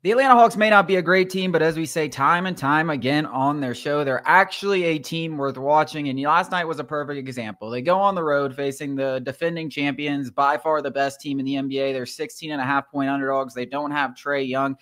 The Atlanta Hawks may not be a great team, but as we say time and time again on their show, they're actually a team worth watching. And last night was a perfect example. They go on the road facing the defending champions, by far the best team in the NBA. They're 16.5-point underdogs. They don't have Trae Young.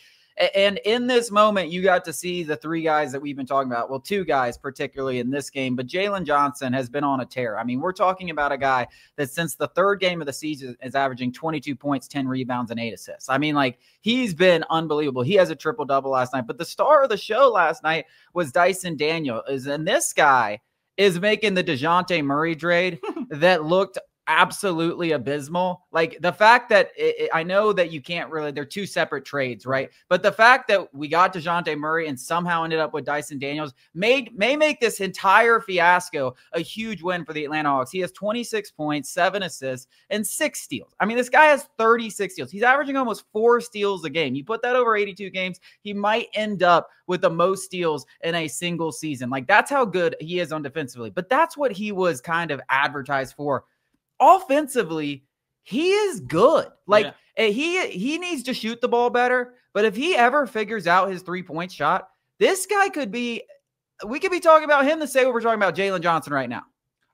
And in this moment, you got to see the three guys that we've been talking about. Well, two guys particularly in this game, but Jalen Johnson has been on a tear. I mean, we're talking about a guy that since the third game of the season is averaging 22 points, 10 rebounds, and 8 assists. I mean, like, he's been unbelievable. He has a triple-double last night. But the star of the show last night was Dyson Daniels. And this guy is making the DeJounte Murray trade that looked absolutely abysmal. Like the fact that I know that you can't really, they're two separate trades, right? But the fact that we got DeJounte Murray and somehow ended up with Dyson Daniels may make this entire fiasco a huge win for the Atlanta Hawks. He has 26 points, 7 assists, and 6 steals. I mean, this guy has 36 steals. He's averaging almost 4 steals a game. You put that over 82 games, he might end up with the most steals in a single season. Like, that's how good he is on defensively. But that's what he was kind of advertised for. Offensively, he is good. Like, he needs to shoot the ball better. But if he ever figures out his 3-point shot, this guy could be, we could be talking about him the same way we're talking about Jalen Johnson right now.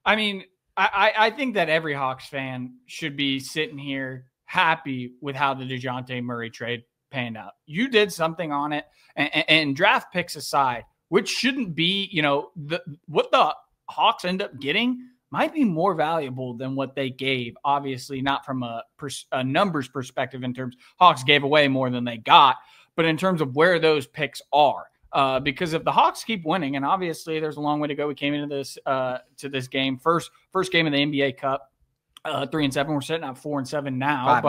I mean, I think that every Hawks fan should be sitting here happy with how the DeJounte Murray trade panned out. You did something on it, and draft picks aside, which shouldn't be, what the Hawks end up getting might be more valuable than what they gave. Obviously, not from a numbers perspective in terms Hawks gave away more than they got, but in terms of where those picks are. Because if the Hawks keep winning, and obviously there's a long way to go. We came into this to this game, first game of the NBA Cup, 3-7. We're sitting at 4-7 now,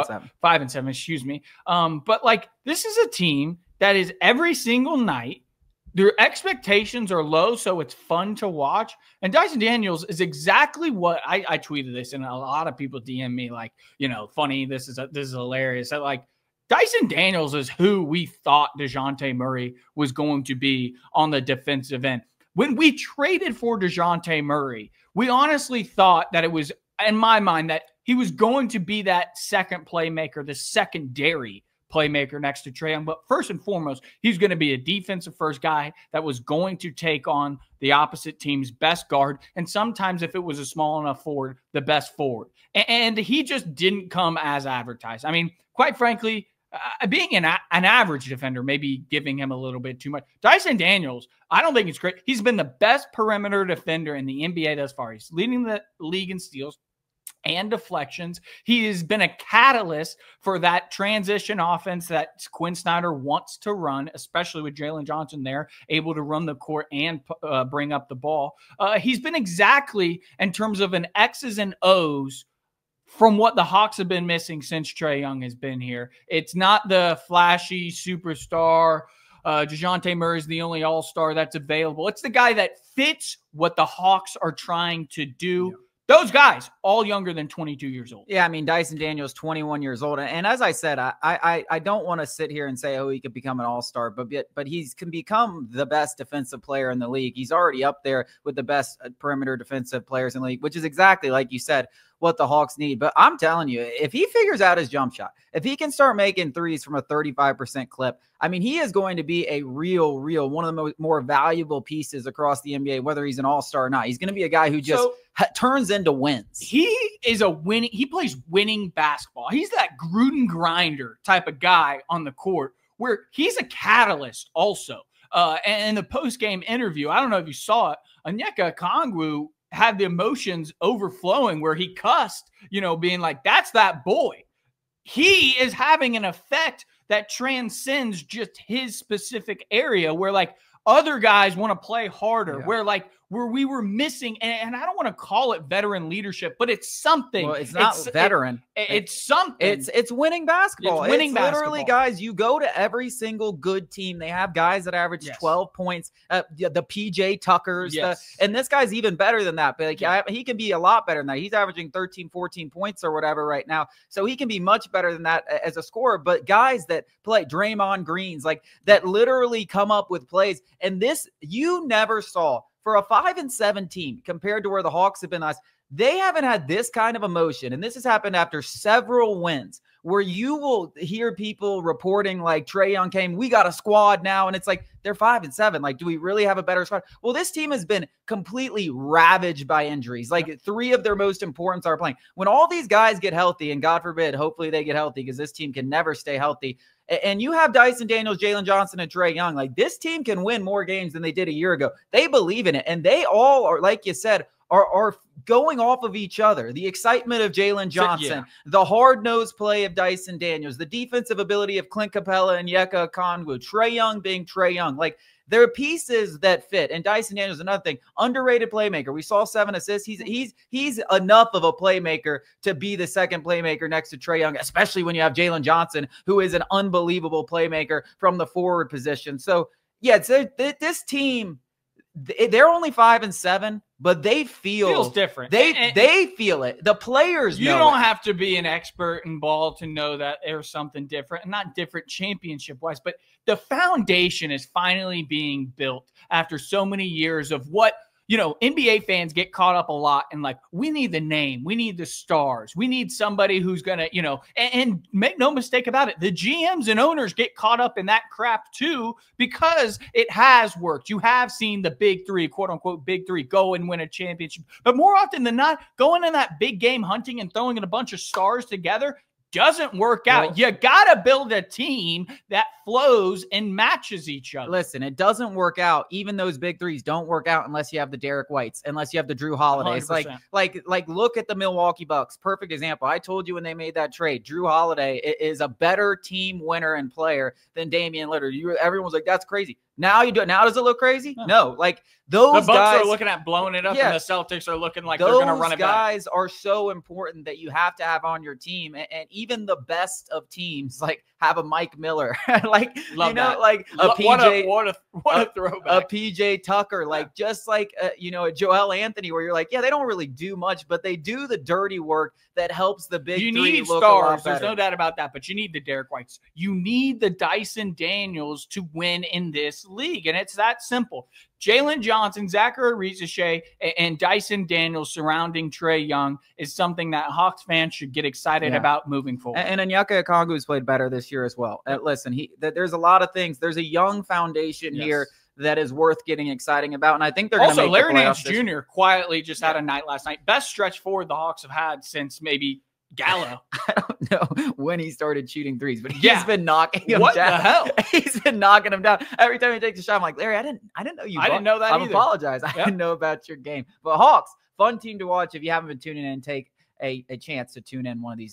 5-7, excuse me. But like, this is a team that is every single night, their expectations are low, so it's fun to watch. And Dyson Daniels is exactly what I tweeted this, and a lot of people DM me like, funny. This is hilarious. That, like, Dyson Daniels is who we thought DeJounte Murray was going to be on the defensive end. When we traded for DeJounte Murray, we honestly thought that it was, in my mind, that he was going to be that second playmaker, the secondary playmaker next to Trae Young. But first and foremost, he's going to be a defensive first guy that was going to take on the opposite team's best guard. And sometimes, if it was a small enough forward, the best forward. And he just didn't come as advertised. I mean, quite frankly, being an average defender, maybe giving him a little bit too much. Dyson Daniels, I don't think it's great. He's been the best perimeter defender in the NBA thus far. He's leading the league in steals and deflections. He has been a catalyst for that transition offense that Quinn Snyder wants to run, especially with Jalen Johnson there, able to run the court and bring up the ball. He's been exactly in terms of an X's and O's from what the Hawks have been missing since Trae Young has been here. It's not the flashy superstar. DeJounte Murray is the only all-star that's available. It's the guy that fits what the Hawks are trying to do. Yeah. Those guys, all younger than 22 years old. Yeah, I mean, Dyson Daniels, 21 years old. And as I said, I don't want to sit here and say, oh, he could become an all-star, but he can become the best defensive player in the league. He's already up there with the best perimeter defensive players in the league, which is exactly, like you said, what the Hawks need. But I'm telling you, if he figures out his jump shot, if he can start making threes from a 35% clip, I mean, he is going to be a real one of the more valuable pieces across the NBA, whether he's an all-star or not. He's going to be a guy who just turns into wins. He is he plays winning basketball. He's that Gruden grinder type of guy on the court where he's a catalyst also. And in the post-game interview, I don't know if you saw it, Onyeka Okongwu had the emotions overflowing where he cussed, being like, that's that boy. He is having an effect that transcends just his specific area where, like, other guys want to play harder, where we were missing, and I don't want to call it veteran leadership, but it's something. Well, it's not veteran. It's something. It's winning basketball. It's winning basketball. Literally, guys, you go to every single good team. They have guys that average 12 points, the PJ Tuckers. And this guy's even better than that. But he can be a lot better than that. He's averaging 13, 14 points or whatever right now. So he can be much better than that as a scorer. But guys that play Draymond Greens, like that literally come up with plays. And this, you never saw. For a 5-7 team compared to where the Hawks have been last, They haven't had this kind of emotion, and this has happened after several wins, where you will hear people reporting like Trae Young came, we got a squad now, and it's like they're 5-7. Like, do we really have a better squad? Well, this team has been completely ravaged by injuries. Like, 3 of their most important are playing. When all these guys get healthy, and God forbid, hopefully they get healthy, because this team can never stay healthy, and you have Dyson Daniels, Jalen Johnson, and Trae Young, like, this team can win more games than they did a year ago. They believe in it, and they all are, like you said, are going off of each other. The excitement of Jalen Johnson, the hard-nosed play of Dyson Daniels, the defensive ability of Clint Capella and Yeka Okongwu, Trae Young being Trae Young. Like, there are pieces that fit. And Dyson Daniels, another thing, underrated playmaker. We saw 7 assists. He's enough of a playmaker to be the second playmaker next to Trae Young, especially when you have Jalen Johnson, who is an unbelievable playmaker from the forward position. So, yeah, this team, they're only 5-7, but they feels different. They feel it. The players know you don't have to be an expert in ball to know that there's something different, and not different championship wise, but the foundation is finally being built after so many years of what, you know, NBA fans get caught up a lot in, like, we need the name, we need the stars, we need somebody who's going to, you know, and make no mistake about it, the GMs and owners get caught up in that crap too, because it has worked. You have seen the big 3, quote unquote, big 3 go and win a championship, but more often than not, going in that big game hunting and throwing in a bunch of stars together doesn't work out. Well, you got to build a team that flows and matches each other. Listen, it doesn't work out. Even those big 3s don't work out unless you have the Derek Whites, unless you have the Drew Holidays. 100%. Like look at the Milwaukee Bucks. Perfect example. I told you when they made that trade, Drew Holiday is a better team winner and player than Damian Lillard. Everyone was like, that's crazy. Now you do it. Now does it look crazy? No. Like, those the Bucks guys are looking at blowing it up, and the Celtics are looking like they're going to run it back. Those guys are so important that you have to have on your team, and even the best of teams like have a Mike Miller, like Love you know, that. like a PJ, what a throwback, a PJ Tucker, like just like you know, a Joel Anthony, where you're like, yeah, they don't really do much, but they do the dirty work that helps the big 3 need look stars. a lot better. There's no doubt about that, but you need the Derek Whites. You need the Dyson Daniels to win in this league, and it's that simple. Jalen Johnson, Zachary Arezouche, and Dyson Daniels surrounding Trae Young is something that Hawks fans should get excited about moving forward. And Onyeka Okongwu has played better this year as well. Listen, there's a lot of things. There's a young foundation here that is worth getting exting about, and I think they're going to make Larry the Nance playoffs Jr. quietly just had a night last night. Best stretch forward the Hawks have had since maybe Gallo. I don't know when he started shooting 3s, but he's been knocking him down. What the hell? He's been knocking him down. Every time he takes a shot, I'm like, Larry, I didn't know you. I didn't know that I either. apologize. I didn't know about your game. But Hawks, fun team to watch. If you haven't been tuning in, take a chance to tune in one of these